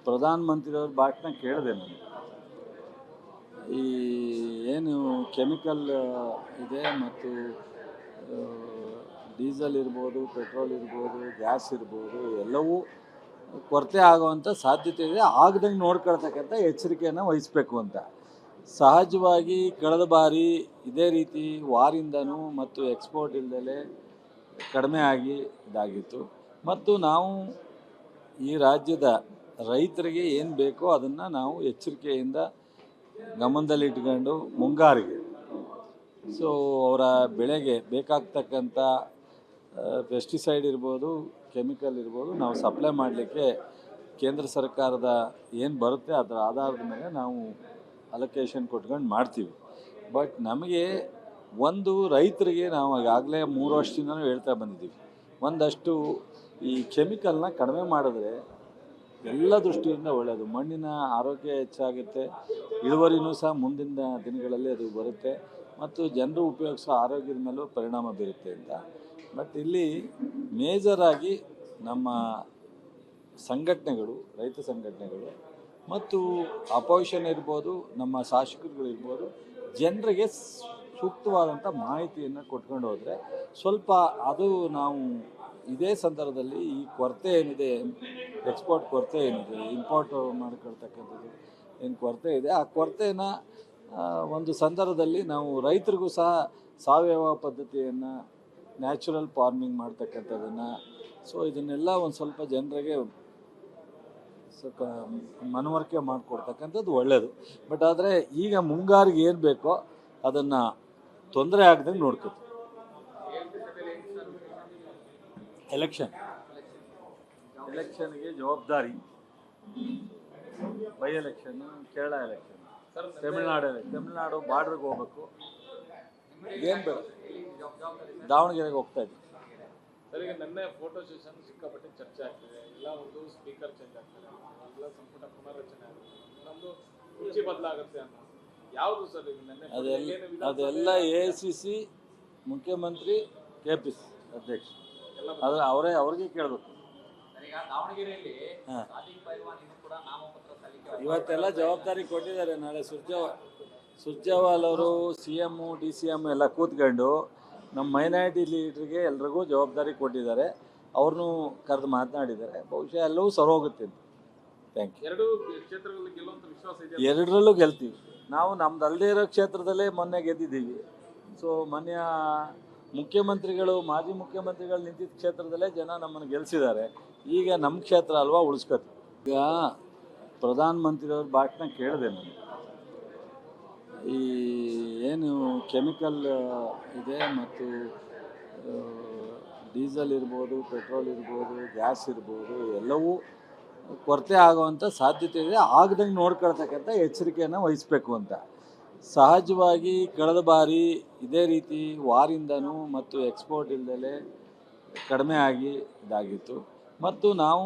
ಪ್ರಧಾನಮಂತ್ರಿಯವ್ರ ಭಾಷಣ ಕೇಳಿದೆ ನಾನು. ಈ ಏನು ಕೆಮಿಕಲ್ ಇದೆ ಮತ್ತು ಡೀಸೆಲ್ ಇರ್ಬೋದು, ಪೆಟ್ರೋಲ್ ಇರ್ಬೋದು, ಗ್ಯಾಸ್ ಇರ್ಬೋದು, ಎಲ್ಲವೂ ಕೊರತೆ ಆಗುವಂಥ ಸಾಧ್ಯತೆ ಇದೆ. ಆಗದಂಗೆ ನೋಡ್ಕೊಳ್ತಕ್ಕಂಥ ಎಚ್ಚರಿಕೆಯನ್ನು ವಹಿಸಬೇಕು ಅಂತ. ಸಹಜವಾಗಿ ಕಳೆದ ಬಾರಿ ಇದೇ ರೀತಿ ವಾರಿಂದನೂ ಮತ್ತು ಎಕ್ಸ್ಪೋರ್ಟ್ ಇಲ್ಲದೆ ಕಡಿಮೆ ಆಗಿ ಇದಾಗಿತ್ತು. ಮತ್ತು ನಾವು ಈ ರಾಜ್ಯದ ರೈತರಿಗೆ ಏನು ಬೇಕೋ ಅದನ್ನು ನಾವು ಎಚ್ಚರಿಕೆಯಿಂದ ಗಮನದಲ್ಲಿಟ್ಕೊಂಡು ಮುಂಗಾರಿಗೆ ಅವರ ಬೆಳೆಗೆ ಬೇಕಾಗ್ತಕ್ಕಂಥ ಪೆಸ್ಟಿಸೈಡ್ ಇರ್ಬೋದು, ಕೆಮಿಕಲ್ ಇರ್ಬೋದು, ನಾವು ಸಪ್ಲೈ ಮಾಡಲಿಕ್ಕೆ ಕೇಂದ್ರ ಸರ್ಕಾರದ ಏನು ಬರುತ್ತೆ ಅದರ ಆಧಾರದ ಮೇಲೆ ನಾವು ಅಲೋಕೇಶನ್ ಕೊಟ್ಕೊಂಡು ಮಾಡ್ತೀವಿ. ಬಟ್ ನಮಗೆ ಒಂದು ರೈತರಿಗೆ ನಾವು ಈಗಾಗಲೇ 3 ವರ್ಷದಿಂದಲೂ ಹೇಳ್ತಾ ಬಂದಿದ್ದೀವಿ, ಒಂದಷ್ಟು ಈ ಕೆಮಿಕಲ್ನ ಕಡಿಮೆ ಮಾಡಿದ್ರೆ ಎಲ್ಲ ದೃಷ್ಟಿಯಿಂದ ಒಳ್ಳೆಯದು. ಮಣ್ಣಿನ ಆರೋಗ್ಯ ಹೆಚ್ಚಾಗುತ್ತೆ, ಇಳುವರಿನೂ ಸಹ ಮುಂದಿನ ದಿನಗಳಲ್ಲಿ ಅದು ಬರುತ್ತೆ ಮತ್ತು ಜನರು ಉಪಯೋಗಿಸೋ ಆರೋಗ್ಯದ ಮೇಲೂ ಪರಿಣಾಮ ಬೀರುತ್ತೆ ಅಂತ. ಬಟ್ ಇಲ್ಲಿ ಮೇಜರಾಗಿ ನಮ್ಮ ಸಂಘಟನೆಗಳು, ರೈತ ಸಂಘಟನೆಗಳು ಮತ್ತು ಅಪೋಸಿಷನ್ ಇರ್ಬೋದು, ನಮ್ಮ ಶಾಸಕರುಗಳಿರ್ಬೋದು, ಜನರಿಗೆ ಸೂಕ್ತವಾದಂಥ ಮಾಹಿತಿಯನ್ನು ಕೊಟ್ಕೊಂಡು ಹೋದರೆ ಸ್ವಲ್ಪ ಅದು ನಾವು ಇದೇ ಸಂದರ್ಭದಲ್ಲಿ ಈ ಕೊರತೆ ಏನಿದೆ, ಎಕ್ಸ್ಪೋರ್ಟ್ ಕೊರತೆ ಏನಿದೆ, ಇಂಪೋರ್ಟ್ ಮಾಡ್ಕೊಳ್ತಕ್ಕಂಥದ್ದು ಏನು ಕೊರತೆ ಇದೆ, ಆ ಕೊರತೆನ ಒಂದು ಸಂದರ್ಭದಲ್ಲಿ ನಾವು ರೈತರಿಗೂ ಸಹ ಸಾವಯವ ಪದ್ಧತಿಯನ್ನು, ನ್ಯಾಚುರಲ್ ಫಾರ್ಮಿಂಗ್ ಮಾಡ್ತಕ್ಕಂಥದ್ದನ್ನು, ಇದನ್ನೆಲ್ಲ ಒಂದು ಸ್ವಲ್ಪ ಜನರಿಗೆ ಸ್ವಲ್ಪ ಮನವರಿಕೆ ಮಾಡಿಕೊಡ್ತಕ್ಕಂಥದ್ದು ಒಳ್ಳೆಯದು. ಬಟ್ ಆದರೆ ಈಗ ಮುಂಗಾರಿಗೆ ಏನು ಬೇಕೋ ಅದನ್ನು ತೊಂದರೆ ಆಗದಂಗೆ ನೋಡ್ಕೊತೀವಿ. ಎಲೆಕ್ಷನ್ಗೆ ಜವಾಬ್ದಾರಿ, by election, Kerala election, Tamil Nadu ಬಾರ್ಡ್ರಿಗೆ ಹೋಗ್ಬೇಕು. ಏನು ಬೇಕು, ದಾವಣಗೆರೆಗೆ ಹೋಗ್ತಾ ಇದ್ವಿ. ಸರ್, ಈಗ ನಿನ್ನೆ ಫೋಟೋ ಸೆಷನ್ ಸಿಕ್ಕಾಪಟ್ಟೆ ಚರ್ಚೆ ಆಗ್ತಿದೆ. ಎಲ್ಲ ಒಂದು ಸ್ಪೀಕರ್ ಚೇಂಜ್ ಆಗ್ತಾರೆ, ಎಲ್ಲ ಸಂಪುಟ ಪುನರ್ರಚನೆ ಆಗುತ್ತೆ, ನಮ್ಮದು ಕುರ್ಚಿ ಬದಲಾಗುತ್ತೆ ಅನ್ನೋ ಯಾವುದು ಸರ್? ಈಗ ನಿನ್ನೆ ಅದೆಲ್ಲ AICC ಮುಖ್ಯಮಂತ್ರಿ, KPC ಅಧ್ಯಕ್ಷ, ಅವ್ರಿಗೆ ಕೇಳಬೇಕು. ಇವತ್ತೆಲ್ಲ ಜವಾಬ್ದಾರಿ ಕೊಟ್ಟಿದ್ದಾರೆ. ನಾಳೆ ಸುರ್ಜೇವಾಲ್ ಅವರು CM, DCM ಎಲ್ಲ ಕೂತ್ಕೊಂಡು ನಮ್ಮ ಮೈನಾರಿಟಿ ಲೀಡ್ರಿಗೆ ಎಲ್ರಿಗೂ ಜವಾಬ್ದಾರಿ ಕೊಟ್ಟಿದ್ದಾರೆ. ಅವ್ರನ್ನೂ ಕರೆದು ಮಾತನಾಡಿದ್ದಾರೆ. ಬಹುಶಃ ಎಲ್ಲವೂ ಸರೋಗುತ್ತೆ ಅಂತ. Thank you. ಎರಡರಲ್ಲೂ ಗೆಲ್ತೀವಿ ನಾವು. ನಮ್ದು ಅಲ್ಲದೇ ಇರೋ ಕ್ಷೇತ್ರದಲ್ಲೇ ಮೊನ್ನೆ ಗೆದ್ದಿದ್ದೀವಿ. ಮೊನ್ನೆ ಮುಖ್ಯಮಂತ್ರಿಗಳು, ಮಾಜಿ ಮುಖ್ಯಮಂತ್ರಿಗಳು ನಿಂತಿದ್ದ ಕ್ಷೇತ್ರದಲ್ಲೇ ಜನ ನಮ್ಮನ್ನು ಗೆಲ್ಲಿಸಿದ್ದಾರೆ. ಈಗ ನಮ್ಮ ಕ್ಷೇತ್ರ ಅಲ್ವಾ, ಉಳಿಸ್ಕೊತೀವಿ. ಈಗ ಪ್ರಧಾನಮಂತ್ರಿಯವ್ರ ಭಾಷಣ ಕೇಳಿದೆ ನಾನು. ಈ ಏನು ಕೆಮಿಕಲ್ ಇದೆ ಮತ್ತು ಡೀಸೆಲ್ ಇರ್ಬೋದು, ಪೆಟ್ರೋಲ್ ಇರ್ಬೋದು, ಗ್ಯಾಸ್ ಇರ್ಬೋದು, ಎಲ್ಲವೂ ಕೊರತೆ ಆಗುವಂಥ ಸಾಧ್ಯತೆ ಇದೆ. ಆಗದಂಗೆ ನೋಡ್ಕೊಳ್ತಕ್ಕಂಥ ಎಚ್ಚರಿಕೆಯನ್ನು ವಹಿಸಬೇಕು ಅಂತ. ಸಹಜವಾಗಿ ಕಳೆದ ಬಾರಿ ಇದೇ ರೀತಿ ವಾರಿಂದನೂ ಮತ್ತು ಎಕ್ಸ್ಪೋರ್ಟ್ ಇಲ್ಲದೆ ಕಡಿಮೆ ಆಗಿ ಇದಾಗಿತ್ತು. ಮತ್ತು ನಾವು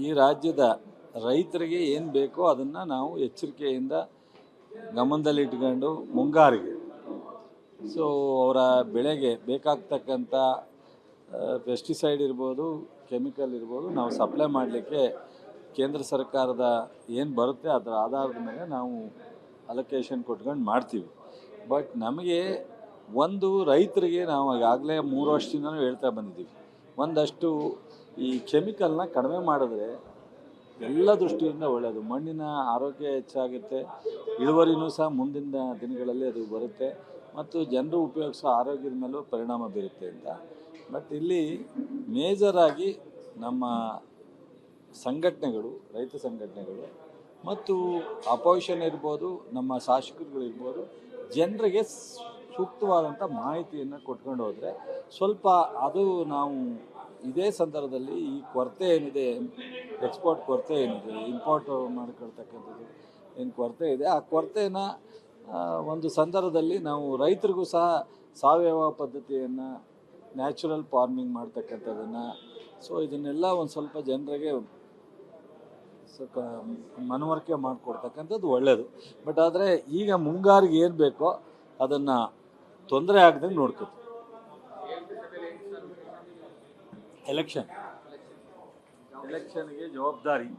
ಈ ರಾಜ್ಯದ ರೈತರಿಗೆ ಏನು ಬೇಕೋ ಅದನ್ನು ನಾವು ಎಚ್ಚರಿಕೆಯಿಂದ ಗಮನದಲ್ಲಿಟ್ಕೊಂಡು ಮುಂಗಾರಿಗೆ ಅವರ ಬೆಳೆಗೆ ಬೇಕಾಗ್ತಕ್ಕಂಥ ಪೆಸ್ಟಿಸೈಡ್ ಇರ್ಬೋದು, ಕೆಮಿಕಲ್ ಇರ್ಬೋದು, ನಾವು ಸಪ್ಲೈ ಮಾಡಲಿಕ್ಕೆ ಕೇಂದ್ರ ಸರ್ಕಾರದ ಏನು ಬರುತ್ತೆ ಅದರ ಆಧಾರದ ಮೇಲೆ ನಾವು ಅಲೋಕೇಶನ್ ಕೊಟ್ಕೊಂಡು ಮಾಡ್ತೀವಿ. ಬಟ್ ನಮಗೆ ಒಂದು ರೈತರಿಗೆ ನಾವು ಈಗಾಗಲೇ 3 ವರ್ಷದಿಂದಲೂ ಹೇಳ್ತಾ ಬಂದಿದ್ದೀವಿ, ಒಂದಷ್ಟು ಈ ಕೆಮಿಕಲ್ನ ಕಡಿಮೆ ಮಾಡಿದ್ರೆ ಎಲ್ಲ ದೃಷ್ಟಿಯಿಂದ ಒಳ್ಳೆಯದು. ಮಣ್ಣಿನ ಆರೋಗ್ಯ ಹೆಚ್ಚಾಗುತ್ತೆ, ಇಳುವರಿನೂ ಸಹ ಮುಂದಿನ ದಿನಗಳಲ್ಲಿ ಅದು ಬರುತ್ತೆ ಮತ್ತು ಜನರು ಉಪಯೋಗಿಸೋ ಆರೋಗ್ಯದ ಮೇಲೂ ಪರಿಣಾಮ ಬೀರುತ್ತೆ ಅಂತ. ಬಟ್ ಇಲ್ಲಿ ಮೇಜರಾಗಿ ನಮ್ಮ ಸಂಘಟನೆಗಳು, ರೈತ ಸಂಘಟನೆಗಳು ಮತ್ತು ಅಪೋಸಿಷನ್ ಇರ್ಬೋದು, ನಮ್ಮ ಶಾಸಕರುಗಳಿರ್ಬೋದು, ಜನರಿಗೆ ಸೂಕ್ತವಾದಂಥ ಮಾಹಿತಿಯನ್ನು ಕೊಟ್ಕೊಂಡು ಹೋದರೆ ಸ್ವಲ್ಪ ಅದು ನಾವು ಇದೇ ಸಂದರ್ಭದಲ್ಲಿ ಈ ಕೊರತೆ ಏನಿದೆ, ಎಕ್ಸ್ಪೋರ್ಟ್ ಕೊರತೆ ಏನಿದೆ, ಇಂಪೋರ್ಟ್ ಮಾಡ್ಕೊಳ್ತಕ್ಕಂಥದ್ದು ಏನು ಕೊರತೆ ಇದೆ, ಆ ಕೊರತೆನ ಒಂದು ಸಂದರ್ಭದಲ್ಲಿ ನಾವು ರೈತರಿಗೂ ಸಹ ಸಾವಯವ ಪದ್ಧತಿಯನ್ನು, ನ್ಯಾಚುರಲ್ ಫಾರ್ಮಿಂಗ್ ಮಾಡ್ತಕ್ಕಂಥದ್ದನ್ನು, ಇದನ್ನೆಲ್ಲ ಒಂದು ಸ್ವಲ್ಪ ಜನರಿಗೆ ಸ್ವಲ್ಪ ಮನವರಿಕೆ ಮಾಡಿಕೊಡ್ತಕ್ಕಂಥದ್ದು ಒಳ್ಳೆಯದು. ಬಟ್ ಆದರೆ ಈಗ ಮುಂಗಾರಿಗೆ ಏನು ಬೇಕೋ ಅದನ್ನು ತೊಂದರೆ ಆಗದಂಗೆ ನೋಡ್ಕೊತೀವಿ. ಎಲೆಕ್ಷನ್ಗೆ ಜವಾಬ್ದಾರಿ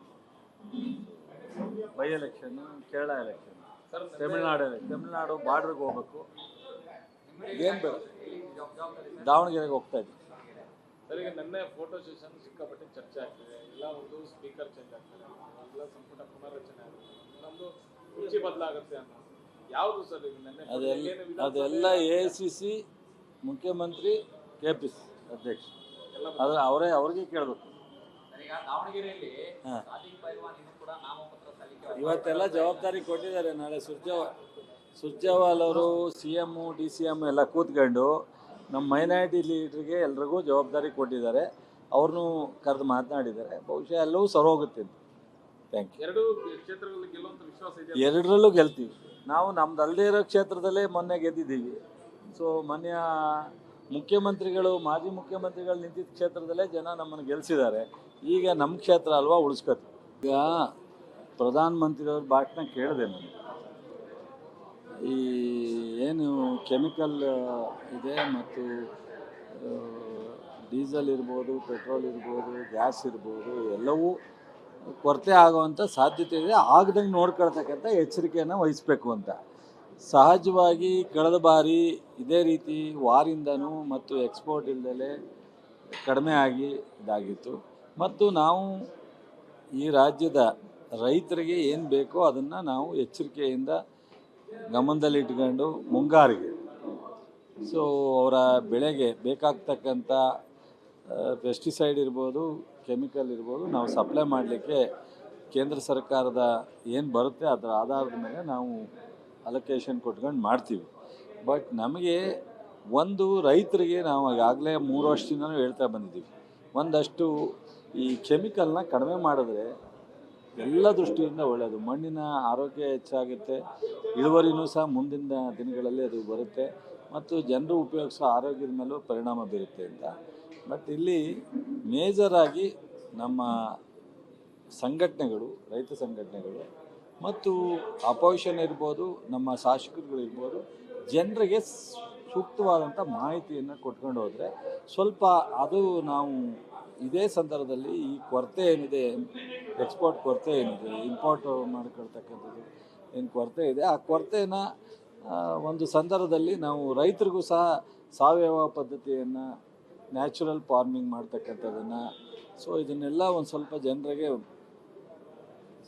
by election, Kerala election, Tamil Nadu ಬಾರ್ಡ್ರಿಗೆ ಹೋಗ್ಬೇಕು. ಏನು ಬೇಡ, ದಾವಣಗೆರೆಗೆ ಹೋಗ್ತಾ ಇದ್ವಿ. ಸರ್, ಈಗ ನಿನ್ನೆ ಫೋಟೋ ಸೆಷನ್ ಸಿಕ್ಕಾಪಟ್ಟೆ ಚರ್ಚೆ ಆಗ್ತಿದೆ. ಎಲ್ಲ ಒಂದು ಸ್ಪೀಕರ್ ಚೇಂಜ್ ಆಗ್ತಾರೆ, ಎಲ್ಲ ಸಂಪುಟ ಪುನರ್ರಚನೆ ಆಗುತ್ತೆ, ಇನ್ನೊಂದು ಕುರ್ಚಿ ಬದಲಾಗುತ್ತೆ ಅನ್ನೋ ಯಾವುದು ಸರ್ ಈಗ ನಿನ್ನೆ ಅದೆಲ್ಲ AICC ಮುಖ್ಯಮಂತ್ರಿ KPC ಅಧ್ಯಕ್ಷ ಅದು ಅವ್ರಿಗೆ ಕೇಳಬೇಕು. ಇವತ್ತೆಲ್ಲ ಜವಾಬ್ದಾರಿ ಕೊಟ್ಟಿದ್ದಾರೆ. ನಾಳೆ ಸುರ್ಜೇವಾಲ್ ಅವರು CM DCM ಎಲ್ಲ ಕೂತ್ಕೊಂಡು ನಮ್ಮ ಮೈನಾರಿಟಿ ಲೀಡ್ರಿಗೆ ಎಲ್ರಿಗೂ ಜವಾಬ್ದಾರಿ ಕೊಟ್ಟಿದ್ದಾರೆ. ಅವ್ರನ್ನೂ ಕರೆದು ಮಾತನಾಡಿದ್ದಾರೆ. ಬಹುಶಃ ಎಲ್ಲವೂ ಸರೋಗುತ್ತೆ. Thank you. ಎರಡು ಕ್ಷೇತ್ರಗಳಲ್ಲಿ ಗೆಲ್ಲುವಂತ ವಿಶ್ವಾಸ ಇದೆ. ಎರಡರಲ್ಲೂ ಗೆಲ್ತೀವಿ. ನಾವು ನಮ್ದು ಅಲ್ಲದೇ ಇರೋ ಕ್ಷೇತ್ರದಲ್ಲೇ ಮೊನ್ನೆ ಗೆದ್ದಿದ್ದೀವಿ. ಸೊ ಮಾನ್ಯ ಮುಖ್ಯಮಂತ್ರಿಗಳು, ಮಾಜಿ ಮುಖ್ಯಮಂತ್ರಿಗಳು ನಿಂತಿದ್ದ ಕ್ಷೇತ್ರದಲ್ಲೇ ಜನ ನಮ್ಮನ್ನು ಗೆಲ್ಲಿಸಿದ್ದಾರೆ. ಈಗ ನಮ್ಮ ಕ್ಷೇತ್ರ ಅಲ್ವಾ, ಉಳಿಸ್ಕೊತೀವಿ. ಈಗ ಪ್ರಧಾನಮಂತ್ರಿಯವ್ರ ಭಾಷಣ ಕೇಳಿದೆ ನಾನು. ಈ ಏನು ಕೆಮಿಕಲ್ ಇದೆ ಮತ್ತು ಡೀಸೆಲ್ ಇರ್ಬೋದು, ಪೆಟ್ರೋಲ್ ಇರ್ಬೋದು, ಗ್ಯಾಸ್ ಇರ್ಬೋದು, ಎಲ್ಲವೂ ಕೊರತೆ ಆಗುವಂಥ ಸಾಧ್ಯತೆ ಇದೆ. ಆಗದಂಗೆ ನೋಡ್ಕೊಳ್ತಕ್ಕಂಥ ಎಚ್ಚರಿಕೆಯನ್ನು ವಹಿಸಬೇಕು ಅಂತ. ಸಹಜವಾಗಿ ಕಳೆದ ಬಾರಿ ಇದೇ ರೀತಿ ವಾರಿಂದನೂ ಮತ್ತು ಎಕ್ಸ್ಪೋರ್ಟ್ ಇಲ್ಲದೆ ಕಡಿಮೆ ಆಗಿ ಇದಾಗಿತ್ತು. ಮತ್ತು ನಾವು ಈ ರಾಜ್ಯದ ರೈತರಿಗೆ ಏನು ಬೇಕೋ ಅದನ್ನು ನಾವು ಎಚ್ಚರಿಕೆಯಿಂದ ಗಮನದಲ್ಲಿಟ್ಕೊಂಡು ಮುಂಗಾರಿಗೆ ಅವರ ಬೆಳೆಗೆ ಬೇಕಾಗ್ತಕ್ಕಂಥ ಪೆಸ್ಟಿಸೈಡ್ ಇರ್ಬೋದು, ಕೆಮಿಕಲ್ ಇರ್ಬೋದು, ನಾವು ಸಪ್ಲೈ ಮಾಡಲಿಕ್ಕೆ ಕೇಂದ್ರ ಸರ್ಕಾರದ ಏನು ಬರುತ್ತೆ ಅದರ ಆಧಾರದ ಮೇಲೆ ನಾವು ಅಲೋಕೇಶನ್ ಕೊಟ್ಕೊಂಡು ಮಾಡ್ತೀವಿ. ಬಟ್ ನಮಗೆ ಒಂದು ರೈತರಿಗೆ ನಾವು ಈಗಾಗಲೇ 3 ವರ್ಷದಿಂದನೂ ಹೇಳ್ತಾ ಬಂದಿದ್ದೀವಿ, ಒಂದಷ್ಟು ಈ ಕೆಮಿಕಲ್ನ ಕಡಿಮೆ ಮಾಡಿದ್ರೆ ಎಲ್ಲ ದೃಷ್ಟಿಯಿಂದ ಒಳ್ಳೆಯದು. ಮಣ್ಣಿನ ಆರೋಗ್ಯ ಹೆಚ್ಚಾಗುತ್ತೆ, ಇಳುವರಿನೂ ಸಹ ಮುಂದಿನ ದಿನಗಳಲ್ಲಿ ಅದು ಬರುತ್ತೆ ಮತ್ತು ಜನರು ಉಪಯೋಗಿಸೋ ಆರೋಗ್ಯದ ಮೇಲೂ ಪರಿಣಾಮ ಬೀರುತ್ತೆ ಅಂತ. ಬಟ್ ಇಲ್ಲಿ ಮೇಜರಾಗಿ ನಮ್ಮ ಸಂಘಟನೆಗಳು, ರೈತ ಸಂಘಟನೆಗಳು ಮತ್ತು ಅಪೋಸಿಷನ್ ಇರ್ಬೋದು, ನಮ್ಮ ಶಾಸಕರುಗಳಿರ್ಬೋದು, ಜನರಿಗೆ ಸೂಕ್ತವಾದಂಥ ಮಾಹಿತಿಯನ್ನು ಕೊಟ್ಕೊಂಡು ಹೋದರೆ ಸ್ವಲ್ಪ ಅದು ನಾವು ಇದೇ ಸಂದರ್ಭದಲ್ಲಿ ಈ ಕೊರತೆ ಏನಿದೆ, ಎಕ್ಸ್ಪೋರ್ಟ್ ಕೊರತೆ ಏನಿದೆ, ಇಂಪೋರ್ಟ್ ಮಾಡ್ಕೊಳ್ತಕ್ಕಂಥದ್ದು ಏನು ಕೊರತೆ ಇದೆ, ಆ ಕೊರತೆನ ಒಂದು ಸಂದರ್ಭದಲ್ಲಿ ನಾವು ರೈತರಿಗೂ ಸಹ ಸಾವಯವ ಪದ್ಧತಿಯನ್ನು, ನ್ಯಾಚುರಲ್ ಫಾರ್ಮಿಂಗ್ ಮಾಡ್ತಕ್ಕಂಥದ್ದನ್ನು, ಇದನ್ನೆಲ್ಲ ಒಂದು ಸ್ವಲ್ಪ ಜನರಿಗೆ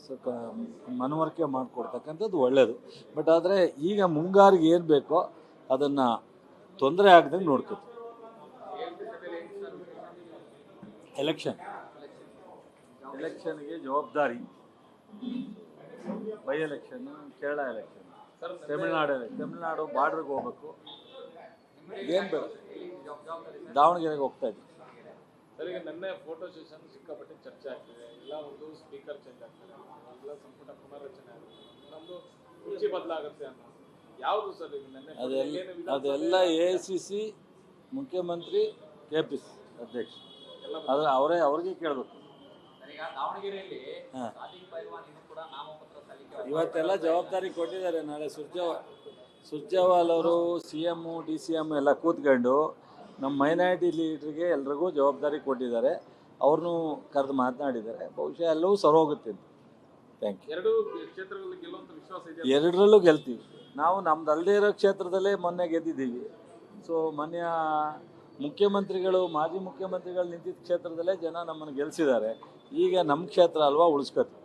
ಸ್ವಲ್ಪ ಮನವರಿಕೆ ಮಾಡಿಕೊಡ್ತಕ್ಕಂಥದ್ದು ಒಳ್ಳೆಯದು. ಬಟ್ ಆದರೆ ಈಗ ಮುಂಗಾರಿಗೆ ಏನು ಬೇಕೋ ಅದನ್ನು ತೊಂದರೆ ಆಗದಂಗೆ ನೋಡ್ಕೊತೀವಿ. ಎಲೆಕ್ಷನ್ಗೆ ಜವಾಬ್ದಾರಿ by election, Kerala election, Tamil Nadu ಬಾರ್ಡ್ರಿಗೆ ಹೋಗ್ಬೇಕು. ಏನು ಬೇಡ, ದಾವಣಗೆರೆಗೆ ಹೋಗ್ತಾ ಇದ್ವಿ. ಸರ್, ಈಗ ನಿನ್ನೆ ಫೋಟೋ ಸೆಷನ್ ಸಿಕ್ಕಾಪಟ್ಟೆ ಚರ್ಚೆ ಆಗ್ತಿದೆ. ಎಲ್ಲ ಒಂದು ಸ್ಪೀಕರ್ ಚೇಂಜ್ ಆಗ್ತಾರೆ, ಎಲ್ಲ ಸಂಪುಟ ಪುನರ್ರಚನೆ ಆಗುತ್ತೆ, ಇನ್ನೊಂದು ಕುರ್ಚಿ ಬದಲಾಗುತ್ತೆ ಅನ್ನೋ ಯಾವುದು ಸರ್ ಈಗ ನಿನ್ನೆ ಅದೆಲ್ಲ AICC ಮುಖ್ಯಮಂತ್ರಿ KPC ಅಧ್ಯಕ್ಷ ಅದು ಅವ್ರಿಗೆ ಕೇಳಬೇಕು. ಇವತ್ತೆಲ್ಲ ಜವಾಬ್ದಾರಿ ಕೊಟ್ಟಿದ್ದಾರೆ. ನಾಳೆ ಸುರ್ಜೇವಾಲ್ ಅವರು CM DCM ಎಲ್ಲ ಕೂತ್ಕೊಂಡು ನಮ್ಮ ಮೈನಾರಿಟಿ ಲೀಡ್ರಿಗೆ ಎಲ್ರಿಗೂ ಜವಾಬ್ದಾರಿ ಕೊಟ್ಟಿದ್ದಾರೆ. ಅವ್ರನ್ನೂ ಕರೆದು ಮಾತನಾಡಿದ್ದಾರೆ. ಬಹುಶಃ ಎಲ್ಲವೂ ಸರೋಗುತ್ತೆ. Thank you. ಎರಡು ಕ್ಷೇತ್ರಗಳಲ್ಲಿ ಗೆಲ್ಲುವಂತ ವಿಶ್ವಾಸ ಇದೆ. ಎರಡರಲ್ಲೂ ಗೆಲ್ತೀವಿ. ನಾವು ನಮ್ದು ಅಲ್ಲದೇ ಇರೋ ಕ್ಷೇತ್ರದಲ್ಲೇ ಮೊನ್ನೆ ಗೆದ್ದಿದ್ದೀವಿ. ಮಾನ್ಯ ಮುಖ್ಯಮಂತ್ರಿಗಳು, ಮಾಜಿ ಮುಖ್ಯಮಂತ್ರಿಗಳು ನಿಂತಿದ್ದ ಕ್ಷೇತ್ರದಲ್ಲೇ ಜನ ನಮ್ಮನ್ನು ಗೆಲ್ಲಿಸಿದ್ದಾರೆ. ಈಗ ನಮ್ಮ ಕ್ಷೇತ್ರ ಅಲ್ವಾ, ಉಳಿಸ್ಕೊತೀವಿ.